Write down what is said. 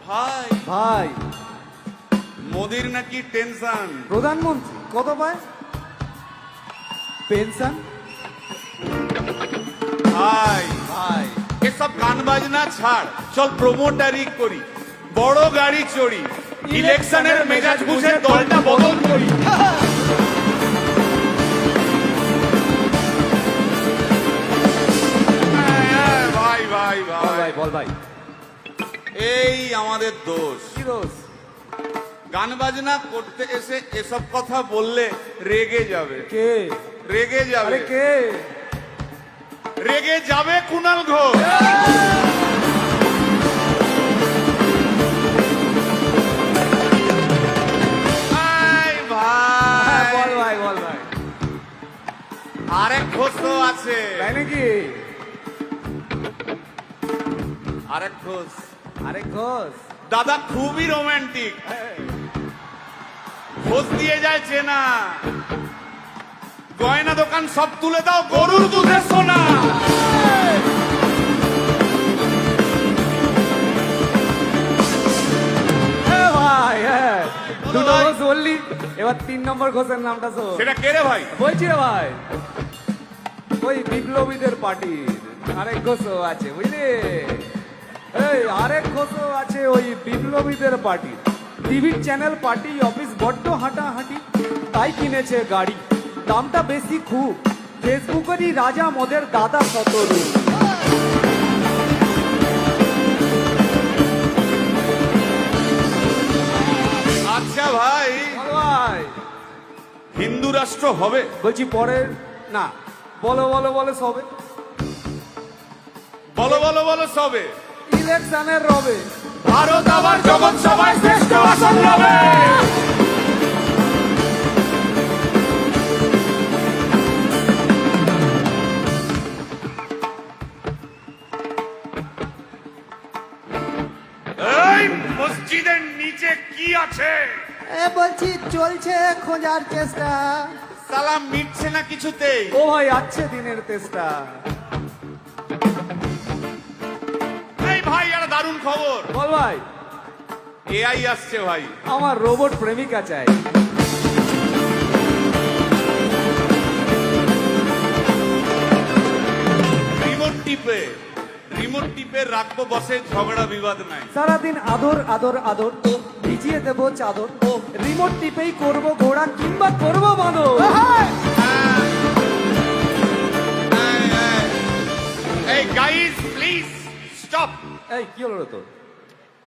ভাই ভাই মোদির নাকি টেনশন। প্রধানমন্ত্রী কত পায় পেনশন? ভাই ভাই এসব গান বাজনা ছাড়, চল প্রমোটারি করি, বড় গাড়ি চড়ি, ইলেকশনের মেজাজ বুঝে দলটা বদল করি। ভাই ভাই বল ভাই ভাই বল ভাই এই আমাদের দোষ। কি দোষ? গান বাজনা করতে এসে এসব কথা বললে রেগে যাবে, কে? রেগে যাবে, আরে কে? রেগে যাবে কুণাল ঘোষ। ভাই হ্যাঁ, ভাই বল ভাই বল ভাই। আরেক ঘোষ তো আছে, তাই নাকি? আরেক ঘোষ। আরে ঘোষ দাদা খুবই রোমান্টিক, ঘোষ দিয়ে যায় চেনা, গয়না দোকান সব তুলে দাও, গরুর দুধের সোনা। হ্যাঁ ভাই, হ্যাঁ দুটো ঘোষ বললি, এবার 3 নম্বর ঘোষের নামটা শোন। সেটা কে রে ভাই? বলছি রে ভাই, ওই বিপ্লবীদের পার্টির আরেক ঘোষও আছে বুঝলি। এই আরেক ঘোষও আছে ওই বিপ্লবীদের পার্টির। টিভির চ্যানেল পার্টি অফিস বড্ড হাঁটাহাঁটি, তাই কিনেছে গাড়ি, দামটা বেশি খুব, ফেসবুকেরই রাজা মদের দাদা শতরু। আচ্ছা ভাই, বল ভাই, হিন্দু রাষ্ট্র হবে? বলছি পরের না, বলো বলো বলো সবে, বলো বলো বলো সবে। ইলেকশনের রবে ভারত আবার জগৎ সভায় শ্রেষ্ঠ আসন রবে। এই মসজিদের নিচে কি আছে? বলছি চলছে খোঁজার চেষ্টা। সালাম মিটছে না কিছুতেই। ও ভাই আছে দিনের তেষ্টা। এই ভাই একটা দারুণ খবর, বল ভাই, এআই আসছে ভাই। আমার রোবট প্রেমিকা চাই। রিমোট টিপে, রিমোট টিপে রাখবো বসে, ঝগড়া বিবাদ নাই। সারাদিন আদর আদর আদর, ভিজিয়ে দেবো চাদর, রিমোট টিপেই করবো ঘোড়া কিংবা করবো বাঁদর। এই গাইস প্লিজ স্টপ। এই কি হলো রে তোর?